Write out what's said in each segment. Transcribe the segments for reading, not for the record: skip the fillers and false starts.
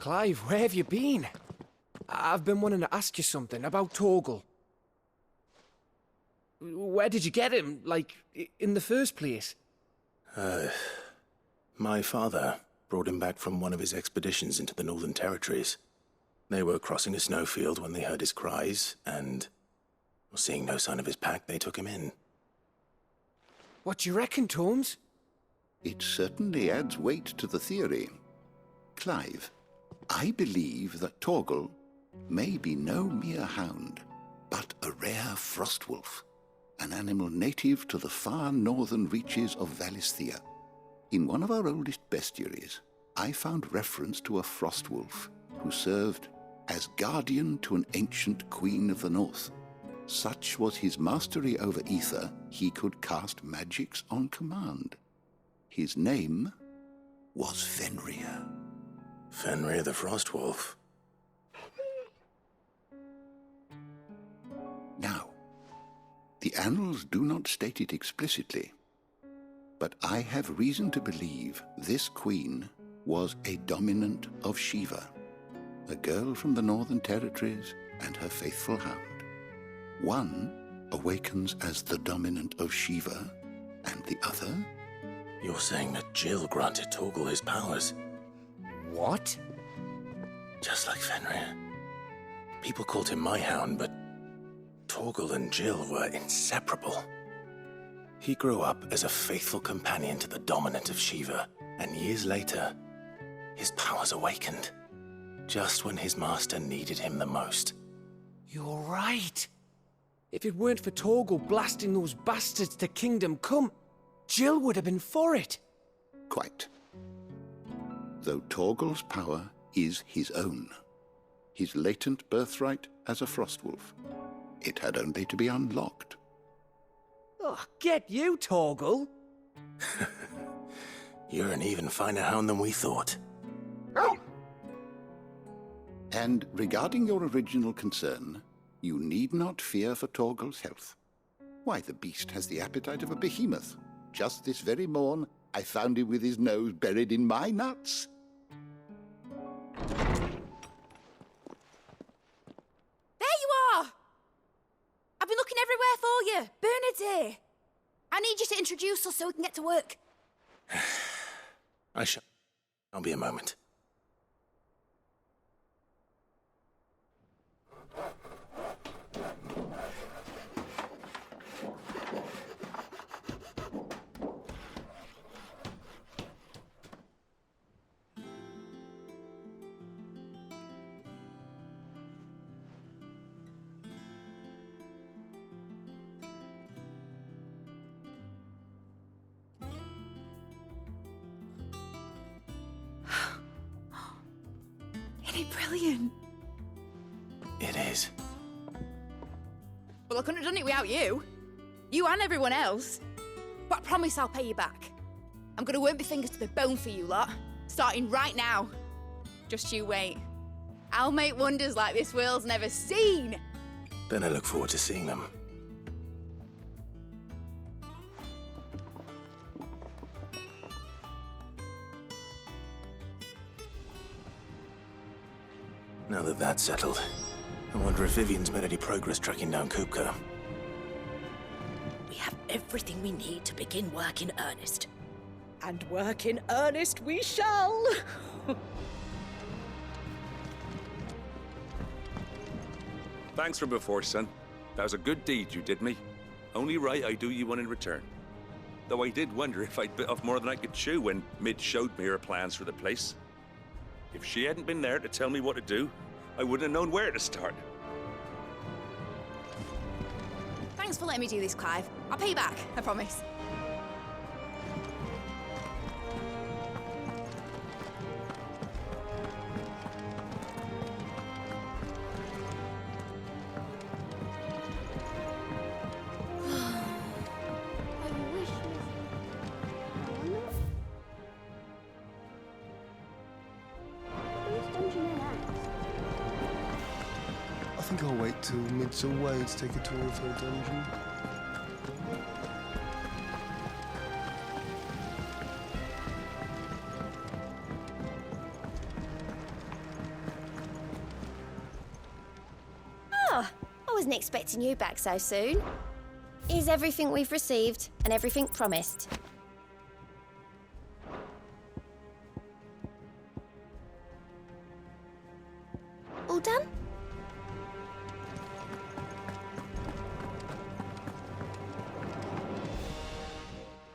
Clive, where have you been? I've been wanting to ask you something about Torgal. Where did you get him, like, in the first place? My father brought him back from one of his expeditions into the Northern Territories. They were crossing a snowfield when they heard his cries, and seeing no sign of his pack, they took him in. What do you reckon, Tomes? It certainly adds weight to the theory. Clive, I believe that Torgal may be no mere hound, but a rare frostwolf, an animal native to the far northern reaches of Valisthea. In one of our oldest bestiaries, I found reference to a frostwolf who served as guardian to an ancient queen of the north. Such was his mastery over ether, he could cast magics on command. His name was Fenrir. Fenrir the Frostwolf. Now, the annals do not state it explicitly, but I have reason to believe this queen was a dominant of Shiva, a girl from the Northern Territories and her faithful hound. One awakens as the dominant of Shiva, and the other... You're saying that Jill granted Torgal his powers? What? Just like Fenrir. People called him my hound, but Torgal and Jill were inseparable. He grew up as a faithful companion to the dominant of Shiva, and years later, his powers awakened, just when his master needed him the most. You're right. If it weren't for Torgal blasting those bastards to Kingdom Come, Jill would have been for it. Quite. Though Torgal's power is his own, his latent birthright as a frostwolf, it had only to be unlocked. Oh, get you, Torgal. You're an even finer hound than we thought. And regarding your original concern, you need not fear for Torgal's health. Why, the beast has the appetite of a behemoth. Just this very morn, I found him with his nose buried in my nuts. There you are! I've been looking everywhere for you. Bernard's here. I need you to introduce us so we can get to work. I'll be a moment. Isn't it brilliant? It is. Well, I couldn't have done it without you. You and everyone else. But I promise I'll pay you back. I'm gonna work my fingers to the bone for you lot, starting right now. Just you wait. I'll make wonders like this world's never seen. Then I look forward to seeing them. Now that that's settled, I wonder if Vivian's made any progress tracking down Kupka. We have everything we need to begin work in earnest. And work in earnest we shall! Thanks for before, son. That was a good deed you did me. Only right I do you one in return. Though I did wonder if I'd bit off more than I could chew when Mid showed me her plans for the place. If she hadn't been there to tell me what to do, I wouldn't have known where to start. Thanks for letting me do this, Clive. I'll pay you back, I promise. I think I'll wait till Mid's away to take a tour of her dungeon. wasn't expecting you back so soon. Here's everything we've received and everything promised. All done?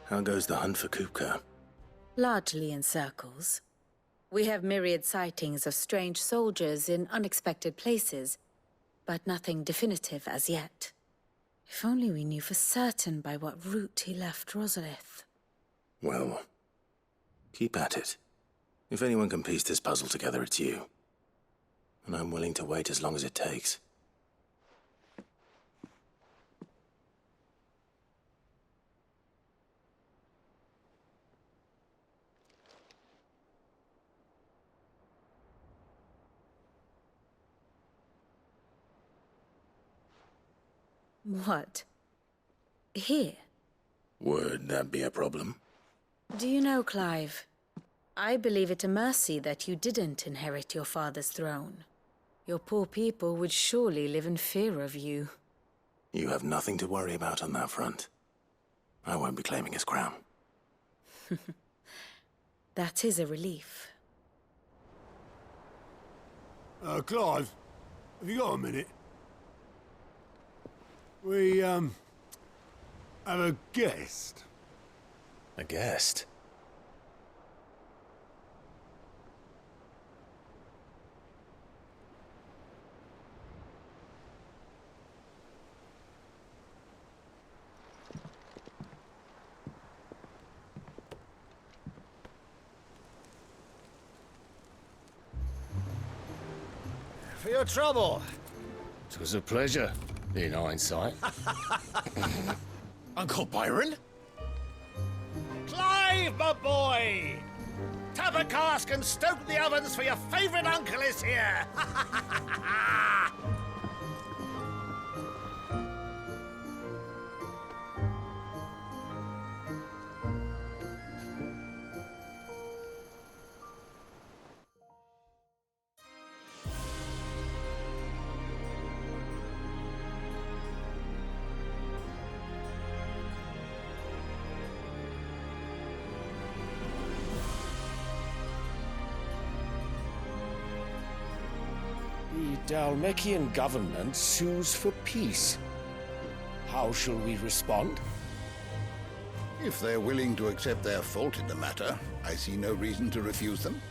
How goes the hunt for Kupka? Largely in circles. We have myriad sightings of strange soldiers in unexpected places, but nothing definitive as yet. If only we knew for certain by what route he left Rosalith. Well, keep at it. If anyone can piece this puzzle together, it's you. And I'm willing to wait as long as it takes. What? Here? Would that be a problem? Do you know, Clive? I believe it a mercy that you didn't inherit your father's throne. Your poor people would surely live in fear of you. You have nothing to worry about on that front. I won't be claiming his crown. That is a relief. Clive, have you got a minute? We, have a guest. A guest? For your trouble. 'Twas a pleasure, in hindsight. Uncle Byron? Clive, my boy! Tap a cask and stoke the ovens, for your favourite uncle is here! The Dalmekian government sues for peace. How shall we respond? If they're willing to accept their fault in the matter, I see no reason to refuse them.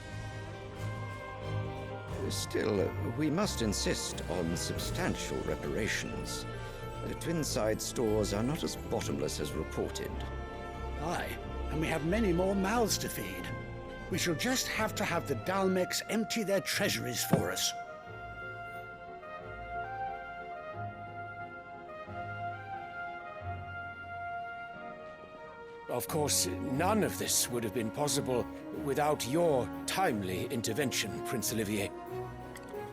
Still, we must insist on substantial reparations. The Twinside stores are not as bottomless as reported. Aye, and we have many more mouths to feed. We shall just have to have the Dalmecs empty their treasuries for us. Of course, none of this would have been possible without your timely intervention, Prince Olivier.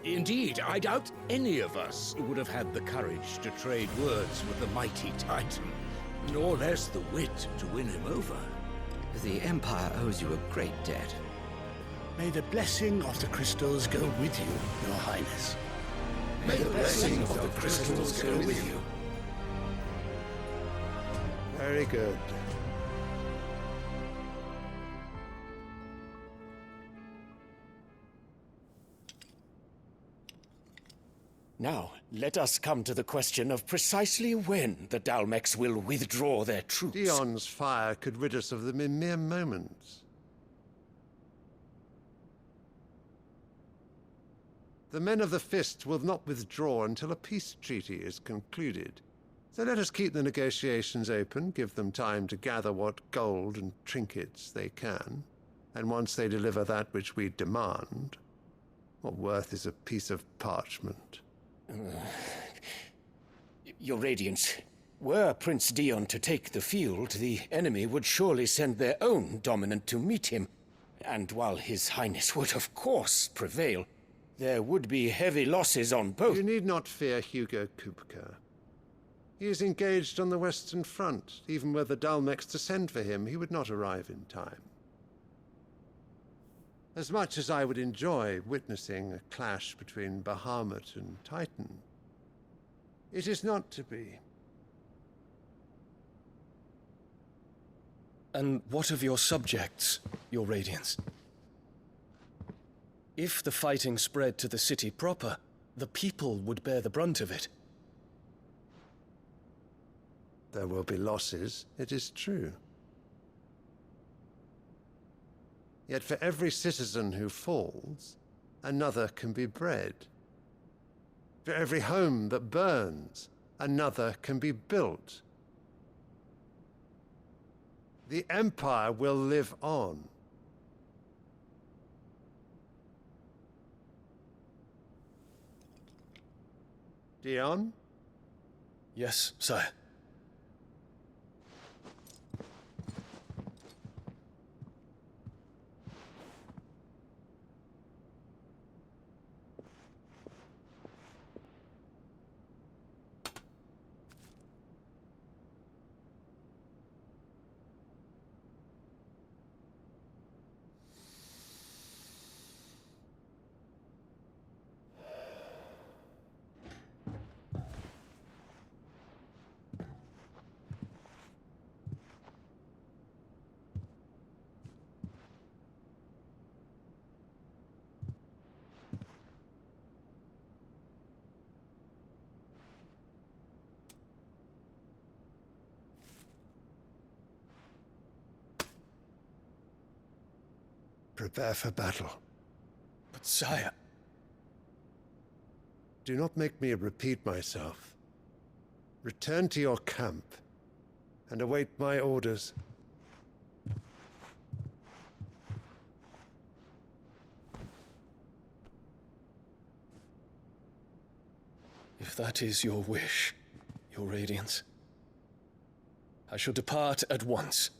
Indeed, I doubt any of us would have had the courage to trade words with the mighty Titan, nor less the wit to win him over. The Empire owes you a great debt. May the blessing of the crystals go with you, Your Highness. May the blessing of the crystals go with you. Very good. Now, let us come to the question of precisely when the Dalmecs will withdraw their troops. Dion's fire could rid us of them in mere moments. The men of the Fist will not withdraw until a peace treaty is concluded. So let us keep the negotiations open, give them time to gather what gold and trinkets they can, and once they deliver that which we demand, what worth is a piece of parchment? Your Radiance, were Prince Dion to take the field, the enemy would surely send their own dominant to meet him. And while His Highness would of course prevail, there would be heavy losses on both. You need not fear Hugo Kupka. He is engaged on the Western Front. Even were the Dalmecs to send for him, he would not arrive in time. As much as I would enjoy witnessing a clash between Bahamut and Titan, It is not to be. And what of your subjects, your Radiance? If the fighting spread to the city proper, the people would bear the brunt of it. There will be losses, it is true. Yet for every citizen who falls, another can be bred. For every home that burns, another can be built. The Empire will live on. Dion? Yes, sire. Prepare for battle. But sire... Do not make me repeat myself. Return to your camp and await my orders. If that is your wish, your Radiance, I shall depart at once.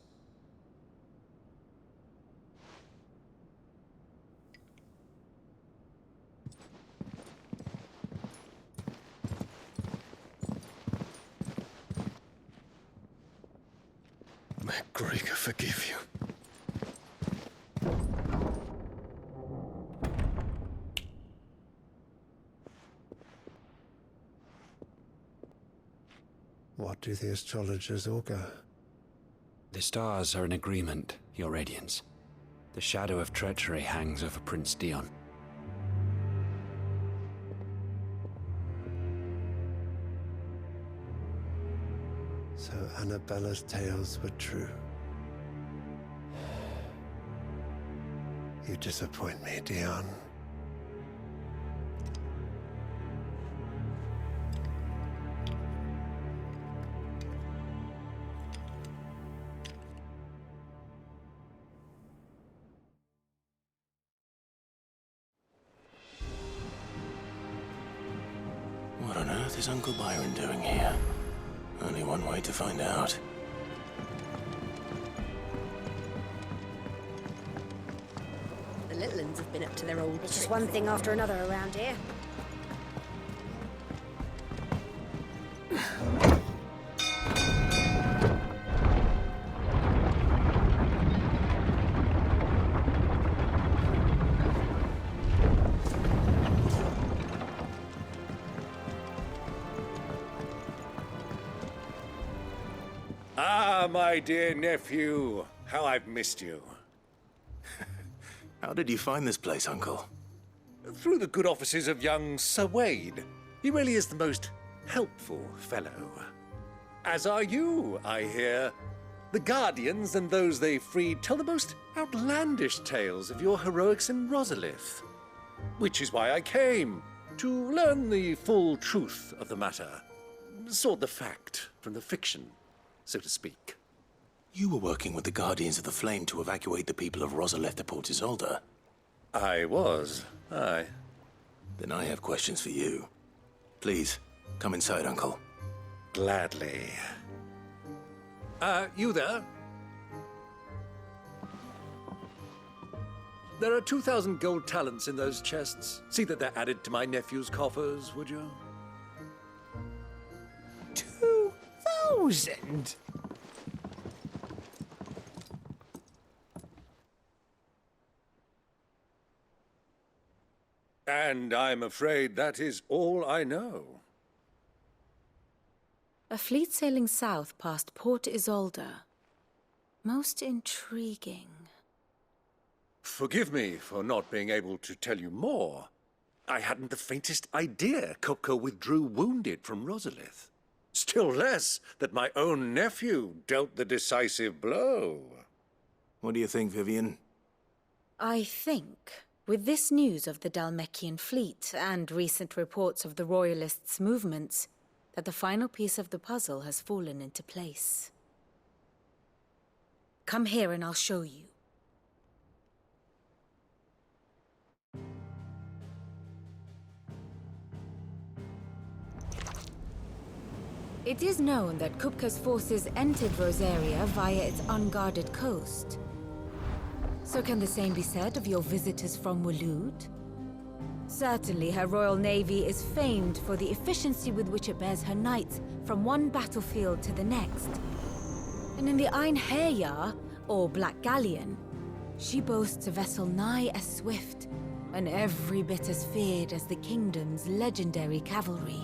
May Gregor forgive you. What do the astrologers augur? The stars are in agreement, your Radiance. The shadow of treachery hangs over Prince Dion. So Annabella's tales were true. You disappoint me, Dion. What on earth is Uncle Byron doing here? Only one way to find out. The little ones have been up to their old It's just tricks. one thing after another around here. Ah, my dear nephew, how I've missed you. How did you find this place, Uncle? Through the good offices of young Sir Wade. He really is the most helpful fellow. As are you, I hear. The Guardians and those they freed tell the most outlandish tales of your heroics in Rosalith. Which is why I came, to learn the full truth of the matter. Sort the fact from the fiction, so to speak. You were working with the Guardians of the Flame to evacuate the people of Rosalith to Port Isolde. I was, aye. Then I have questions for you. Please, come inside, Uncle. Gladly. You there? There are 2,000 gold talents in those chests. See that they're added to my nephew's coffers, would you? 2,000? And I'm afraid that is all I know. A fleet sailing south past Port Isolde. Most intriguing. Forgive me for not being able to tell you more. I hadn't the faintest idea Kupka withdrew wounded from Rosalith. Still less that my own nephew dealt the decisive blow. What do you think, Vivian? I think, with this news of the Dhalmekian fleet and recent reports of the Royalists' movements, that the final piece of the puzzle has fallen into place. Come here and I'll show you. It is known that Kupka's forces entered Rosaria via its unguarded coast. So can the same be said of your visitors from Waloed? Certainly her Royal Navy is famed for the efficiency with which it bears her knights from one battlefield to the next. And in the Einherjar, or Black Galleon, she boasts a vessel nigh as swift and every bit as feared as the kingdom's legendary cavalry.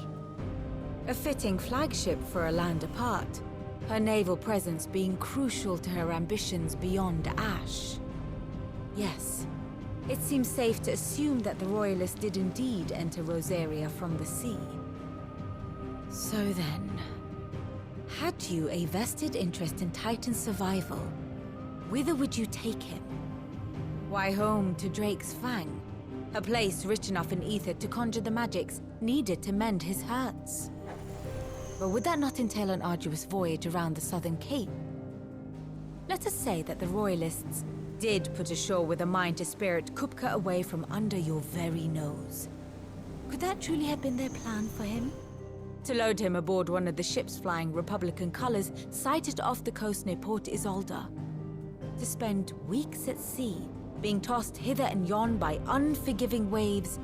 A fitting flagship for a land apart, her naval presence being crucial to her ambitions beyond Ash. Yes, it seems safe to assume that the Royalists did indeed enter Rosaria from the sea. So then, had you a vested interest in Titan's survival, whither would you take him? Why, home to Drake's Fang, a place rich enough in ether to conjure the magics needed to mend his hurts. But would that not entail an arduous voyage around the southern cape? Let us say that the Royalists did put ashore with a mind to spirit Kupka away from under your very nose. Could that truly have been their plan for him? To load him aboard one of the ships flying Republican colors sighted off the coast near Port Isolde. To spend weeks at sea, being tossed hither and yon by unforgiving waves,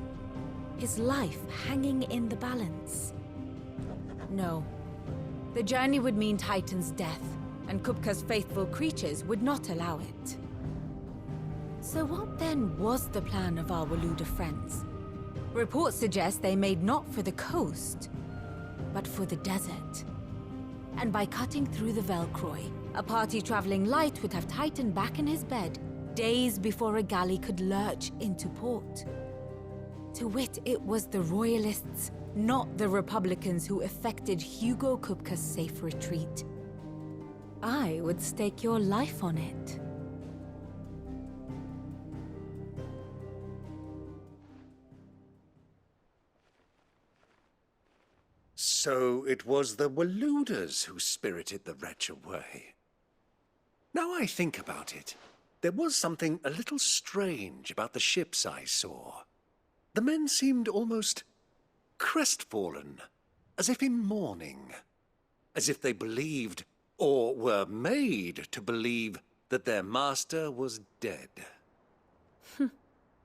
his life hanging in the balance. No. The journey would mean Titan's death, and Kupka's faithful creatures would not allow it. So what then was the plan of our Waluda friends? Reports suggest they made not for the coast, but for the desert. And by cutting through the Velcroy, a party traveling light would have Titan back in his bed days before a galley could lurch into port. To wit, it was the Royalists, not the Republicans, who effected Hugo Kupka's safe retreat. I would stake your life on it. So it was the Waluders who spirited the wretch away. Now I think about it, there was something a little strange about the ships I saw. The men seemed almost crestfallen, as if in mourning, as if they believed, or were made to believe, that their master was dead.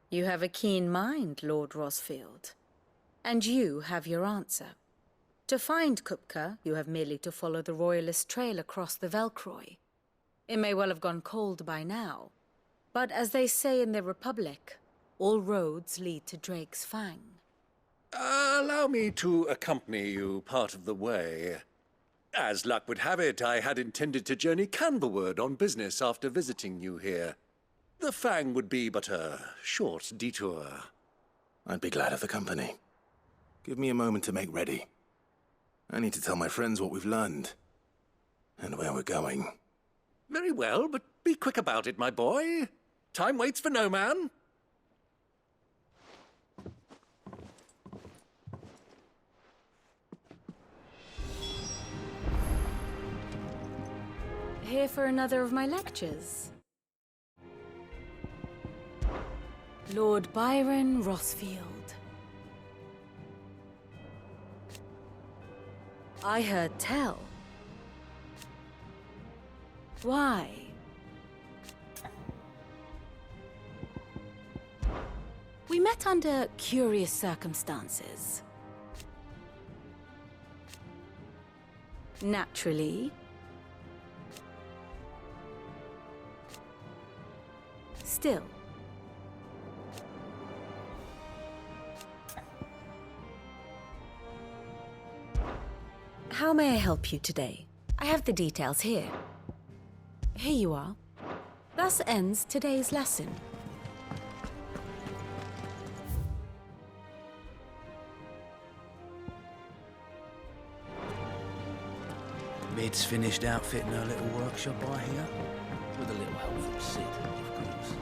You have a keen mind, Lord Rosfield. And you have your answer. To find Kupka, you have merely to follow the Royalist trail across the Velcroy. It may well have gone cold by now, but as they say in the Republic, all roads lead to Drake's Fang. Allow me to accompany you part of the way. As luck would have it, I had intended to journey Canberward on business after visiting you here. The Fang would be but a short detour. I'd be glad of the company. Give me a moment to make ready. I need to tell my friends what we've learned, and where we're going. Very well, but be quick about it, my boy. Time waits for no man. Here for another of my lectures. Lord Byron Rosfield. I heard tell. Why? We met under curious circumstances. Naturally. Still. How may I help you today? I have the details here. Here you are. Thus ends today's lesson. Mid's finished outfitting her little workshop, I hear. With a little help from Sid, of course.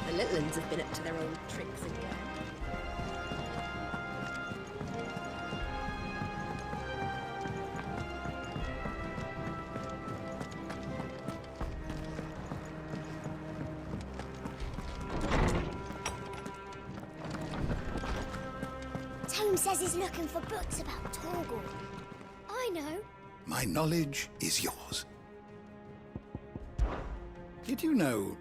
The little ones have been up to their old tricks again. Tome says he's looking for books about Torgal. I know. My knowledge is yours. Did you know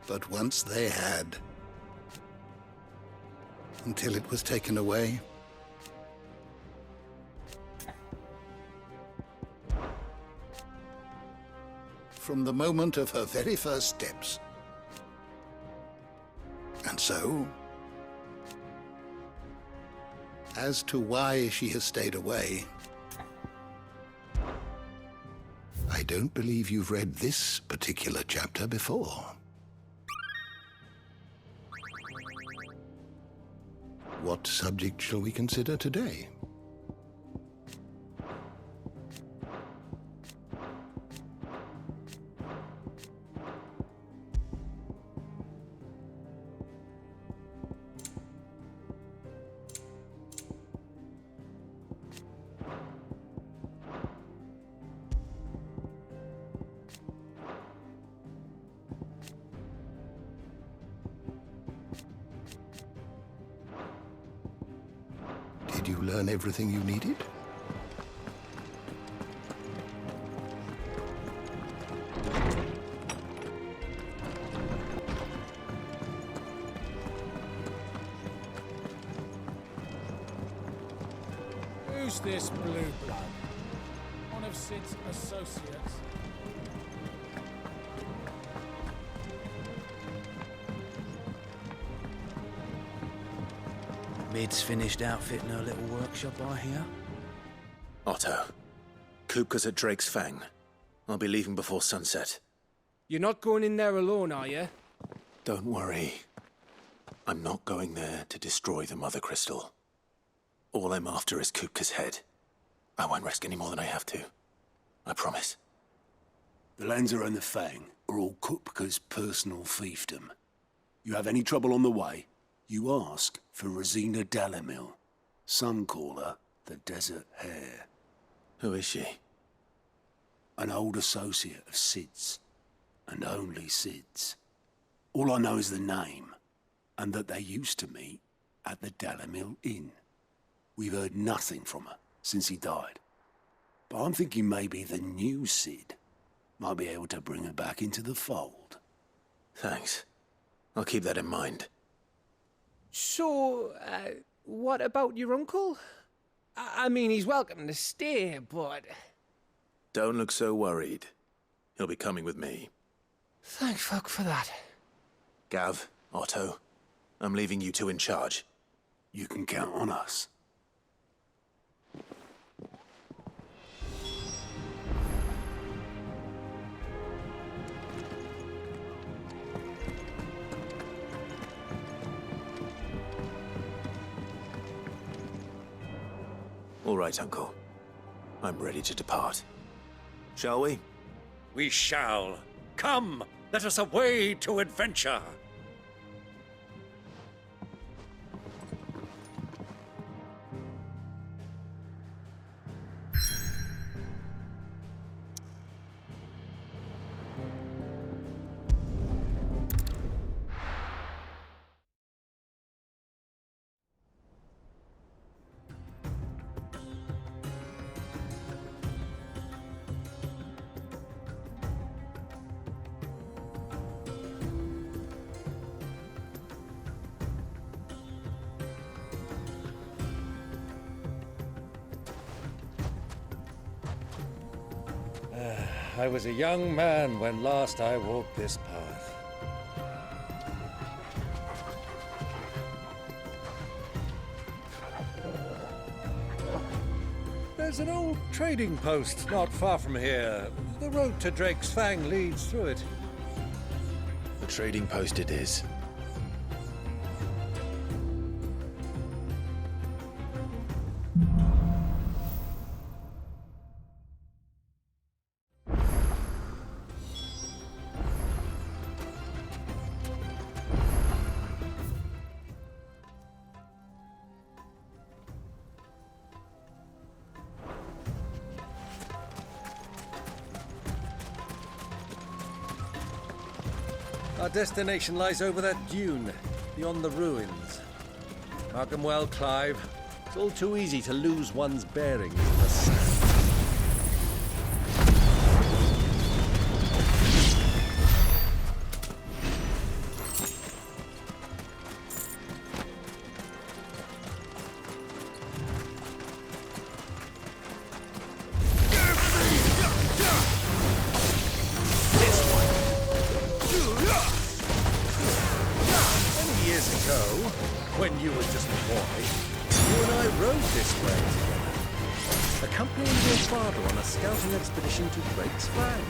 that once they had, until it was taken away? From the moment of her very first steps. And so, as to why she has stayed away, I don't believe you've read this particular chapter before. What subject shall we consider today? Did you learn everything you needed? Who's this blue blood? One of Sid's associates. Mid's finished outfitting her little workshop, I hear. Otto, Kupka's at Drake's Fang. I'll be leaving before sunset. You're not going in there alone, are you? Don't worry. I'm not going there to destroy the Mother Crystal. All I'm after is Kupka's head. I won't risk any more than I have to. I promise. The Lanza and the Fang are all Kupka's personal fiefdom. You have any trouble on the way, you ask for Rosina Dalamil. Some call her the Desert Hare. Who is she? An old associate of Sid's, and only Sid's. All I know is the name, and that they used to meet at the Dalamil Inn. We've heard nothing from her since he died. But I'm thinking maybe the new Sid might be able to bring her back into the fold. Thanks. I'll keep that in mind. So, what about your uncle? I mean, he's welcome to stay, but... Don't look so worried. He'll be coming with me. Thank fuck for that. Gav, Otto, I'm leaving you two in charge. You can count on us. All right, Uncle. I'm ready to depart. Shall we? We shall. Come, let us away to adventure. I was a young man when last I walked this path. There's an old trading post not far from here. The road to Drake's Fang leads through it. The trading post it is. Our destination lies over that dune, beyond the ruins. Mark 'em well, Clive. It's all too easy to lose one's bearings in the sand. When you were just a boy, you and I rode this way together, accompanying your father on a scouting expedition to Drake's Fang.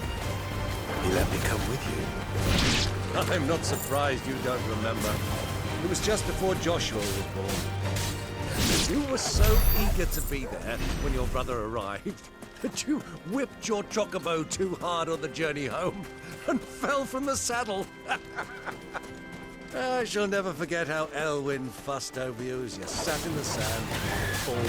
He let me come with you. I'm not surprised you don't remember. It was just before Joshua was born. You were so eager to be there when your brother arrived that you whipped your chocobo too hard on the journey home and fell from the saddle. I shall never forget how Elwyn fussed over you as you sat in the sand, falling.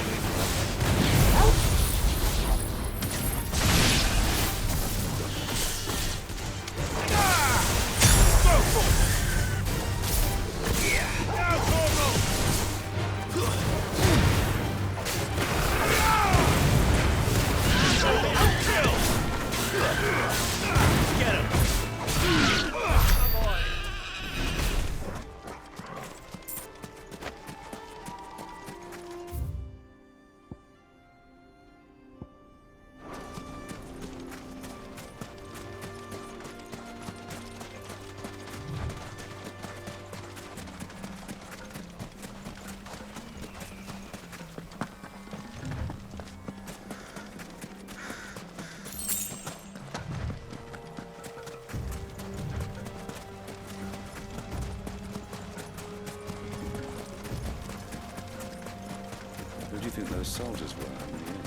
Who do you think those soldiers were in the inn?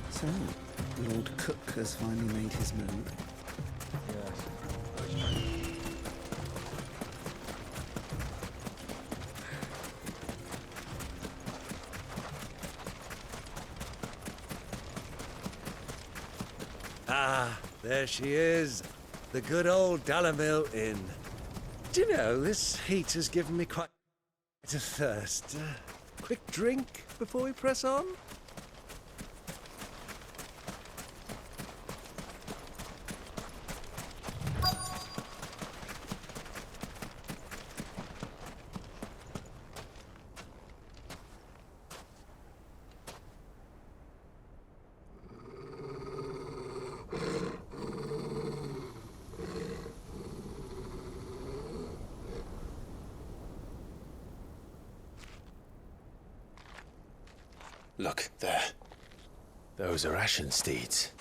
So, Lord Cook has finally made his move. Ah, there she is. The good old Dalamil Inn. Do you know, this heat has given me quite a thirst. Quick drink before we press on? Look, there. Those are Ashen steeds.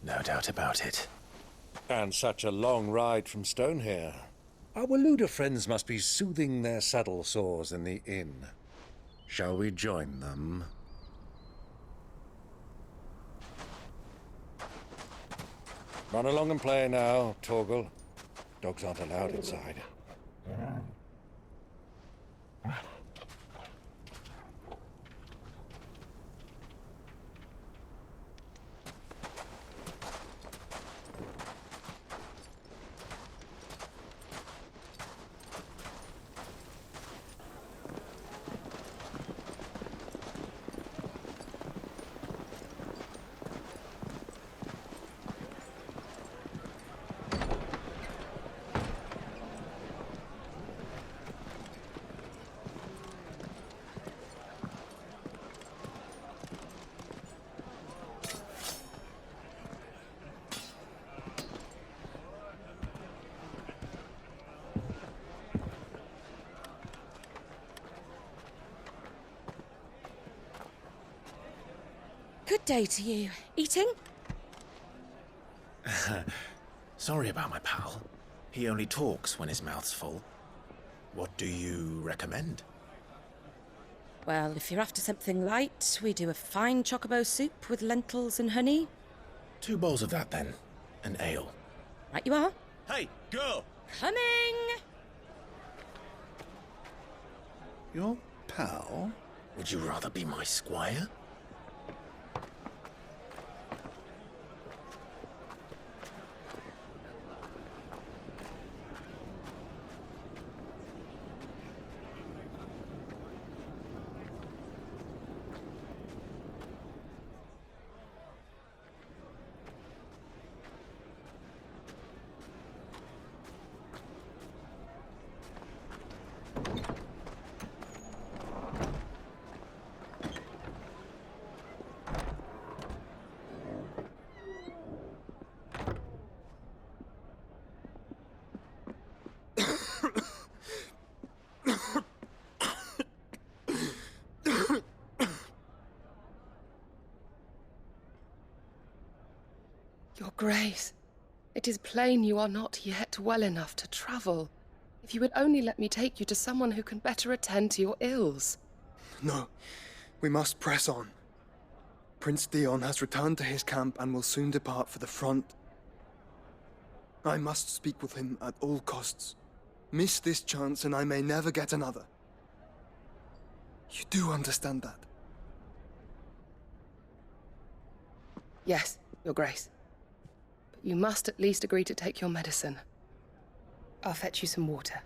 No doubt about it. And such a long ride from Stonehere. Our Waluda friends must be soothing their saddle sores in the inn. Shall we join them? Run along and play now, Torgal. Dogs aren't allowed inside. Good day to you. Eating? Sorry about my pal. He only talks when his mouth's full. What do you recommend? Well, if you're after something light, we do a fine chocobo soup with lentils and honey. 2 bowls of that, then. An ale. Right you are. Hey, girl! Coming! Your pal? Would you rather be my squire? Your Grace, it is plain you are not yet well enough to travel. If you would only let me take you to someone who can better attend to your ills. No, we must press on. Prince Dion has returned to his camp and will soon depart for the front. I must speak with him at all costs. Miss this chance and I may never get another. You do understand that? Yes, Your Grace. But you must at least agree to take your medicine. I'll fetch you some water.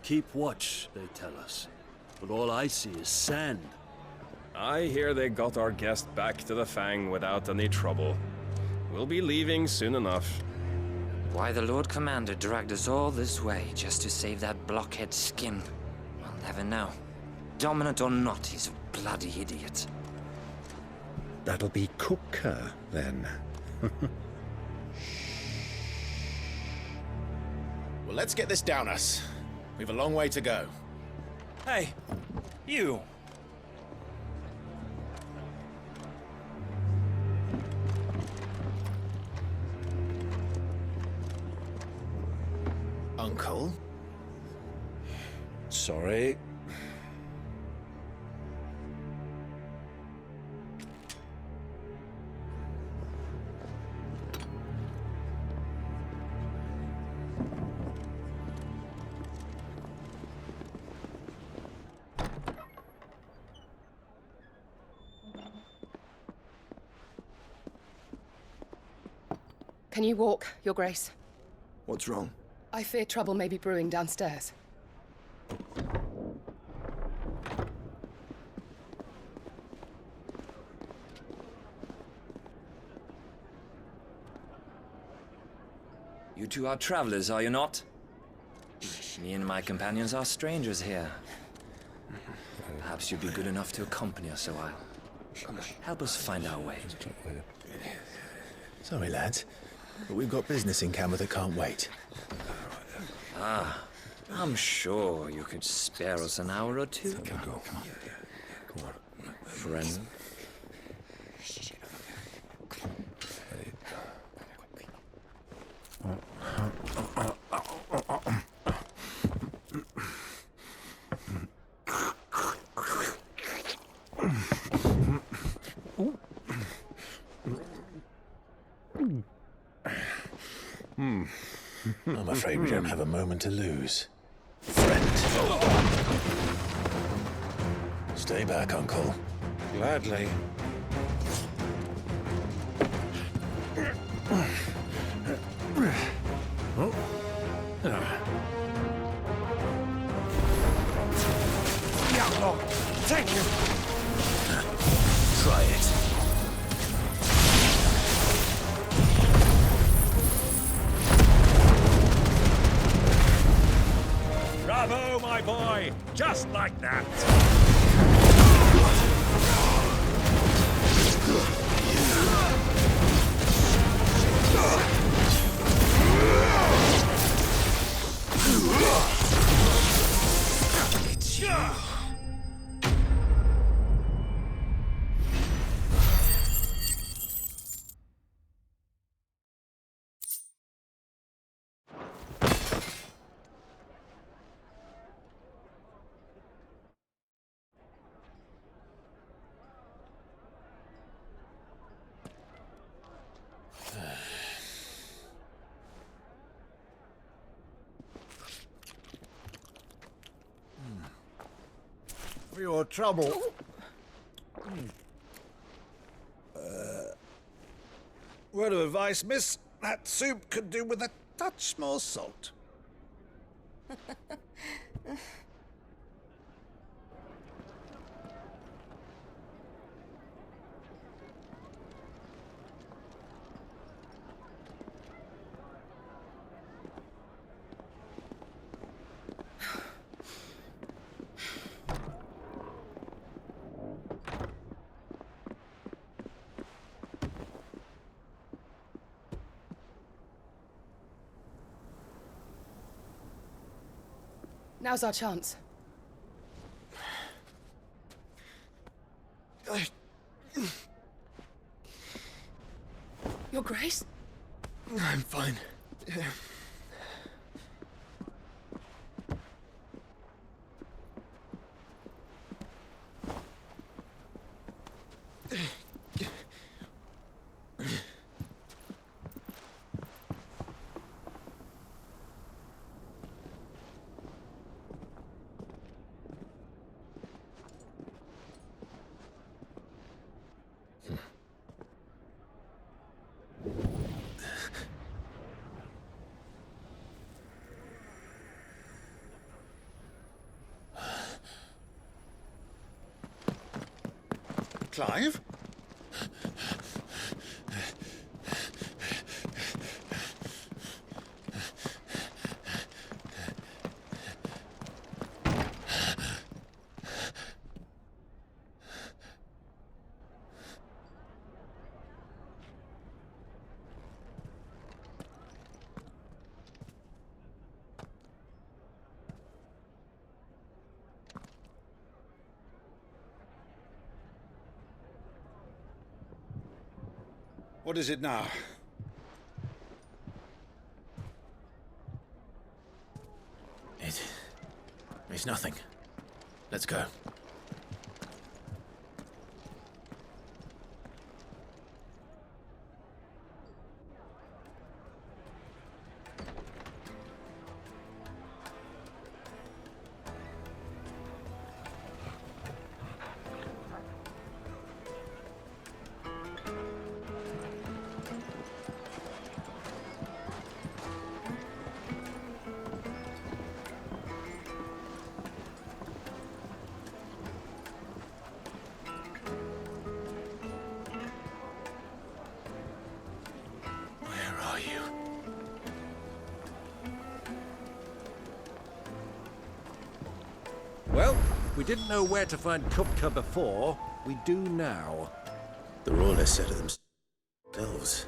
Keep watch, they tell us. But all I see is sand. I hear they got our guest back to the Fang without any trouble. We'll be leaving soon enough. Why the Lord Commander dragged us all this way just to save that blockhead skin, I'll never know. Dominant or not, he's a bloody idiot. That'll be Cooker, then. Well, let's get this down us. We've a long way to go. Hey, you! Uncle? Sorry. Can you walk, Your Grace? What's wrong? I fear trouble may be brewing downstairs. You two are travelers, are you not? Me and my companions are strangers here. Perhaps you'd be good enough to accompany us a while. Help us find our way. Sorry, lads, but we've got business in camera that can't wait. Ah, I'm sure you could spare us an hour or two. Come on. Friend. I'm afraid we don't have a moment to lose. Stay back, Uncle. Gladly. Oh. Outlaw! Take him! Try it. Bravo, my boy! Just like that! It's you. For your trouble. Word of advice, miss. That soup could do with a touch more salt. Now's our chance. Your Grace? I'm fine. Clive? What is it now? It's nothing. Let's go. Well, we didn't know where to find Kupka before. We do now. The Royalists said to themselves,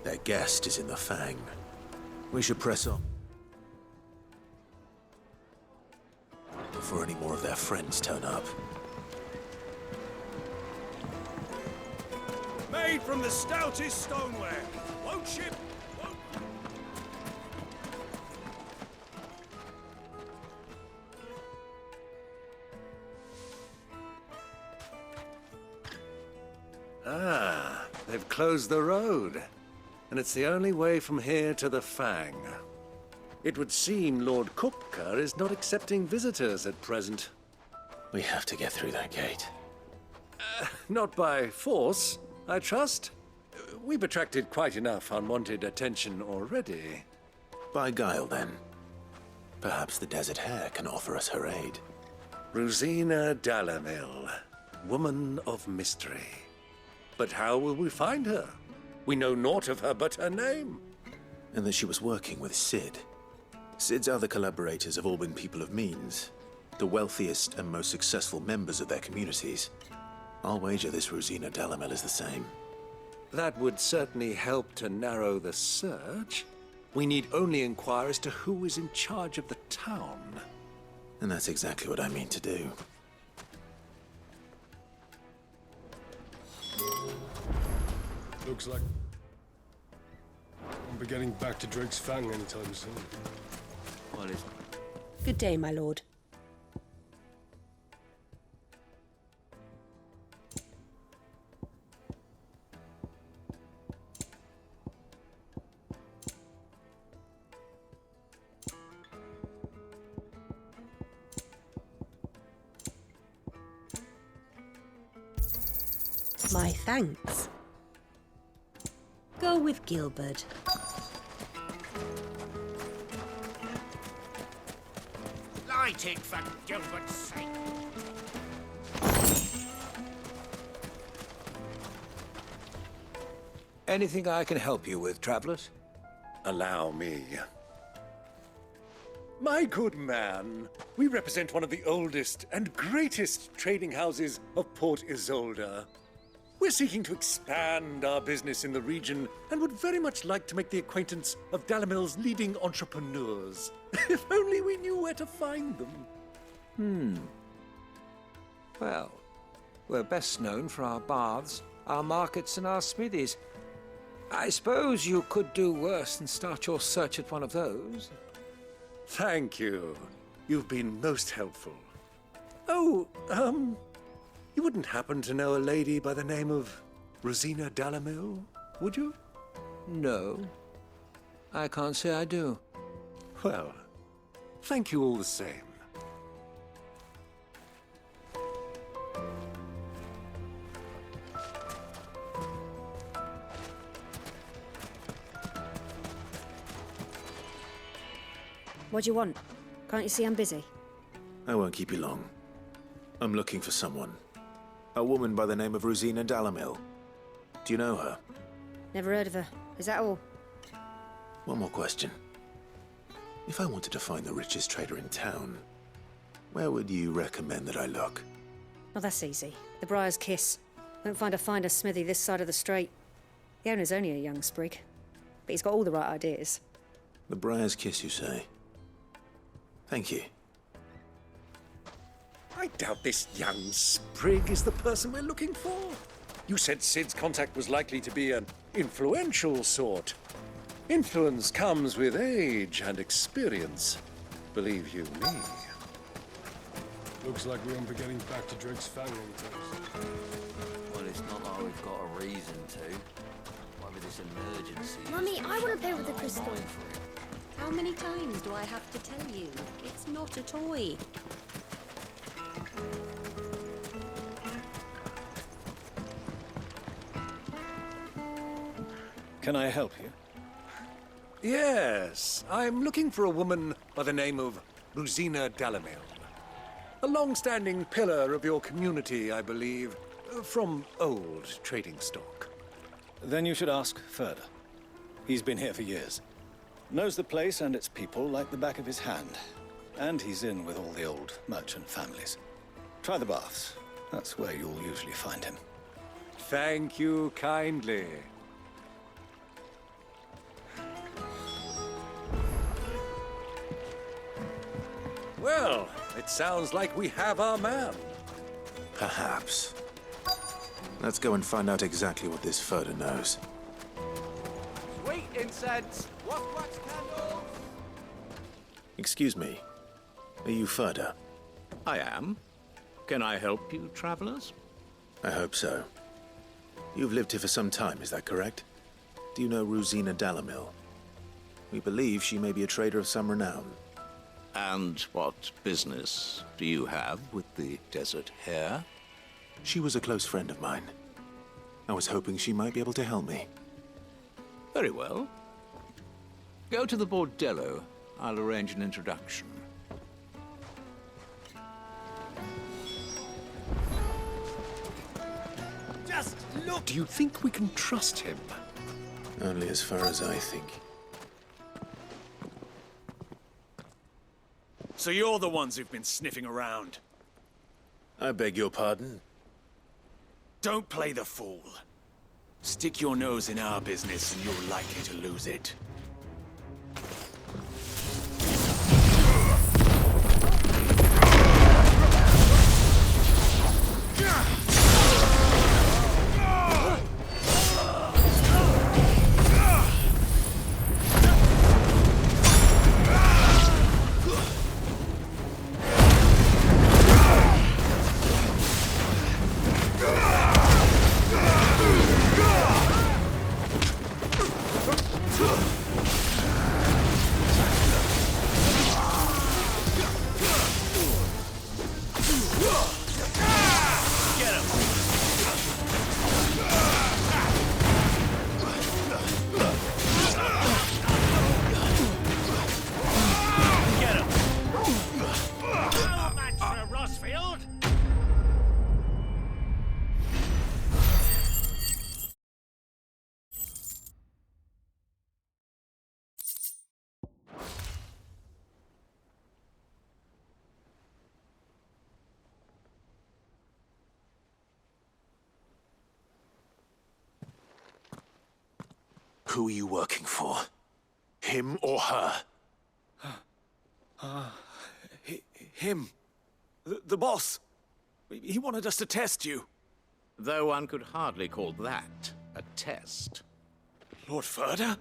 their guest is in the Fang. We should press on before any more of their friends turn up. Made from the stoutest stoneware. Won't ship. Ah, they've closed the road. And it's the only way from here to the Fang. It would seem Lord Kupka is not accepting visitors at present. We have to get through that gate. Not by force, I trust. We've attracted quite enough unwanted attention already. By guile, then. Perhaps the Desert Hare can offer us her aid. Rosina Dalamil, woman of mystery. But how will we find her? We know naught of her but her name. And that she was working with Cid. Cid's other collaborators have all been people of means, the wealthiest and most successful members of their communities. I'll wager this Rosina Dalamil is the same. That would certainly help to narrow the search. We need only inquire as to who is in charge of the town. And that's exactly what I mean to do. Looks like won't be getting back to Drake's Fang anytime soon. Well, it's... Good day, my lord. My thanks. Go with Gilbert. Light it for Gilbert's sake. Anything I can help you with, travelers? Allow me. My good man, we represent one of the oldest and greatest trading houses of Port Isolde. We're seeking to expand our business in the region and would very much like to make the acquaintance of Dalamil's leading entrepreneurs. If only we knew where to find them. Well, we're best known for our baths, our markets, and our smithies. I suppose you could do worse than start your search at one of those. Thank you. You've been most helpful. Oh, you wouldn't happen to know a lady by the name of Rosina Dalamil, would you? No, I can't say I do. Well, thank you all the same. What do you want? Can't you see I'm busy? I won't keep you long. I'm looking for someone. A woman by the name of Rosina Dalamil. Do you know her? Never heard of her. Is that all? One more question. If I wanted to find the richest trader in town, where would you recommend that I look? Well, that's easy. The Briar's Kiss. Won't find a finer smithy this side of the strait. The owner's only a young sprig, but he's got all the right ideas. The Briar's Kiss, you say? Thank you. I doubt this young sprig is the person we're looking for. You said Cid's contact was likely to be an influential sort. Influence comes with age and experience, believe you me. Looks like we won't be getting back to Drake's Fang anytime soon. Well, it's not like we've got a reason to. Why with this emergency... Mummy, I want to play with the crystal. How many times do I have to tell you? It's not a toy. Can I help you? Yes, I'm looking for a woman by the name of Rosina Dalamil. A long-standing pillar of your community, I believe, from old trading stock. Then you should ask further. He's been here for years. Knows the place and its people like the back of his hand. And he's in with all the old merchant families. Try the baths. That's where you'll usually find him. Thank you kindly. Well, it sounds like we have our man. Perhaps. Let's go and find out exactly what this Furder knows. Sweet incense! Wax candles! Excuse me. Are you Furder? I am. Can I help you, travelers? I hope so. You've lived here for some time, is that correct? Do you know Rosina Dalamil? We believe she may be a trader of some renown. And what business do you have with the desert hare? She was a close friend of mine. I was hoping she might be able to help me. Very well. Go to the bordello. I'll arrange an introduction. Just look! Do you think we can trust him? Only as far as I think. So you're the ones who've been sniffing around. I beg your pardon? Don't play the fool. Stick your nose in our business and you're likely to lose it. Who are you working for? Him or her? Him. The boss. He wanted us to test you. Though one could hardly call that a test. Lord Ferda?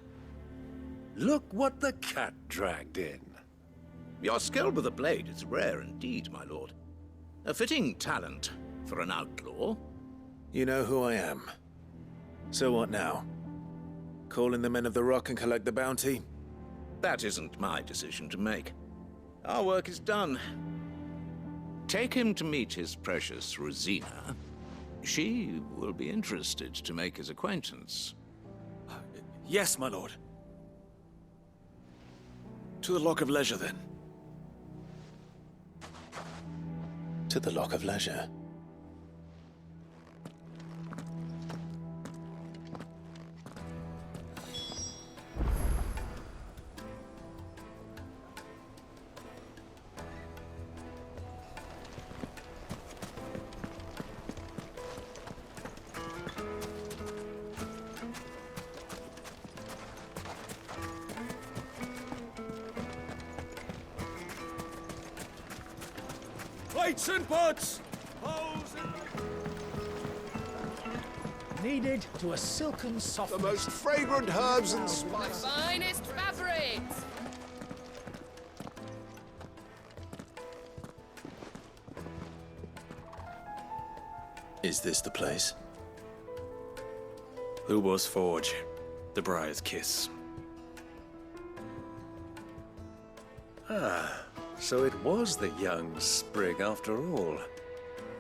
Look what the cat dragged in. Your skill with a blade is rare indeed, my lord. A fitting talent for an outlaw. You know who I am. So what now? Call in the men of the Rock and collect the bounty? That isn't my decision to make. Our work is done. Take him to meet his precious Rosina. She will be interested to make his acquaintance. Yes, my lord. To the Lock of Leisure, then. To the Lock of Leisure. Plates and pots! Holes and... Needed to a silken softness. The most fragrant herbs and spices. Finest fabrics! Is this the place? Lubo's Forge. The Briar's Kiss. Ah, so it was the young sprig after all.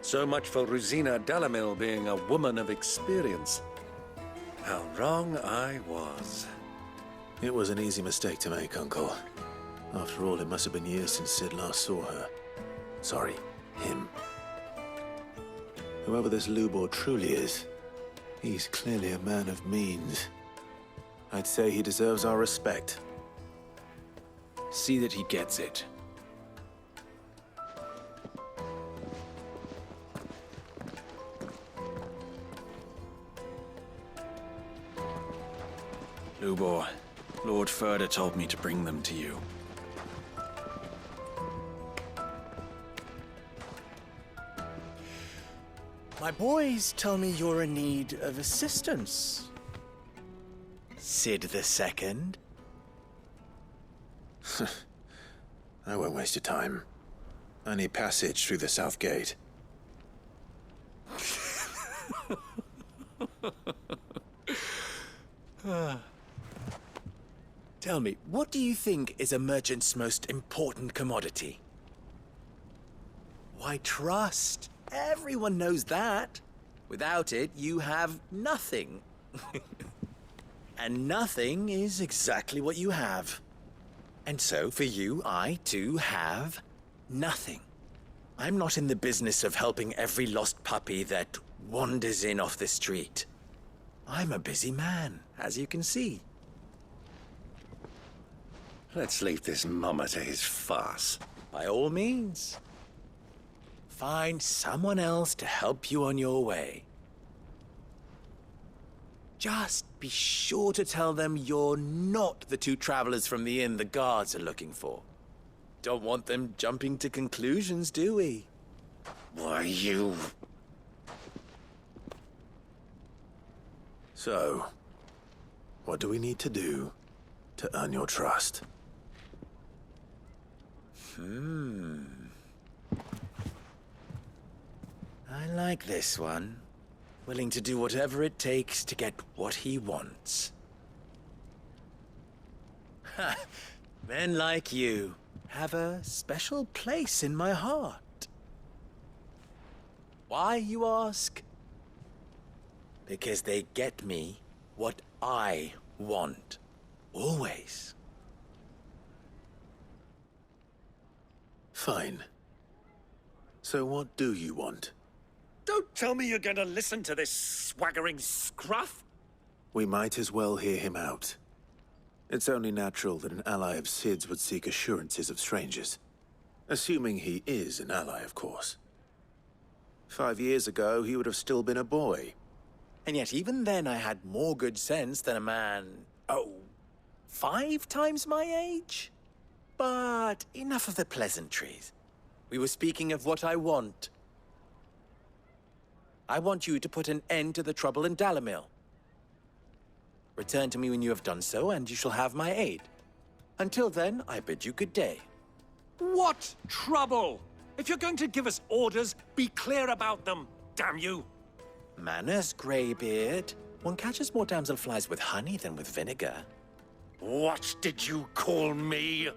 So much for Rosina Delamil being a woman of experience. How wrong I was. It was an easy mistake to make, Uncle. After all, it must have been years since Sid last saw her. Sorry, him. Whoever this Lubor truly is, he's clearly a man of means. I'd say he deserves our respect. See that he gets it. Lubor, Lord Ferda told me to bring them to you. My boys tell me you're in need of assistance. Sid the Second? I won't waste your time. I need passage through the south gate. Tell me, what do you think is a merchant's most important commodity? Why, trust. Everyone knows that. Without it, you have nothing. And nothing is exactly what you have. And so, for you, I, too, have nothing. I'm not in the business of helping every lost puppy that wanders in off the street. I'm a busy man, as you can see. Let's leave this mummer to his farce. By all means. Find someone else to help you on your way. Just be sure to tell them you're not the two travelers from the inn the guards are looking for. Don't want them jumping to conclusions, do we? Why, you... So, what do we need to do to earn your trust? I like this one. Willing to do whatever it takes to get what he wants. Ha! Men like you have a special place in my heart. Why, you ask? Because they get me what I want. Always. Fine. So what do you want? Don't tell me you're going to listen to this swaggering scruff! We might as well hear him out. It's only natural that an ally of Sid's would seek assurances of strangers. Assuming he is an ally, of course. 5 years ago, he would have still been a boy. And yet even then I had more good sense than a man, 5 times my age? But enough of the pleasantries. We were speaking of what I want. I want you to put an end to the trouble in Dalamil. Return to me when you have done so, and you shall have my aid. Until then, I bid you good day. What trouble? If you're going to give us orders, be clear about them, damn you! Manners, Greybeard. One catches more damselflies with honey than with vinegar. What did you call me?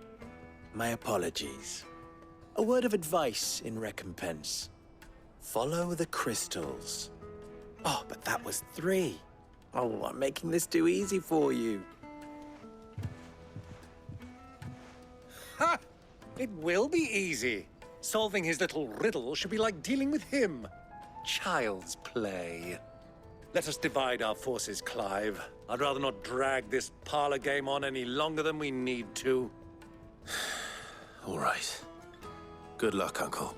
My apologies. A word of advice in recompense. Follow the crystals. Oh, but that was 3. Oh, I'm making this too easy for you. Ha! It will be easy. Solving his little riddle should be like dealing with him. Child's play. Let us divide our forces, Clive. I'd rather not drag this parlor game on any longer than we need to. All right. Good luck, Uncle.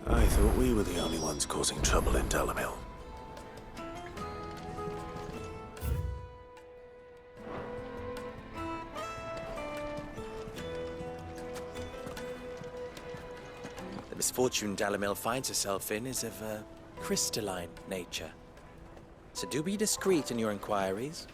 I thought we were the only ones causing trouble in Dalamil. The misfortune Dalamil finds herself in is of a crystalline nature. So do be discreet in your inquiries,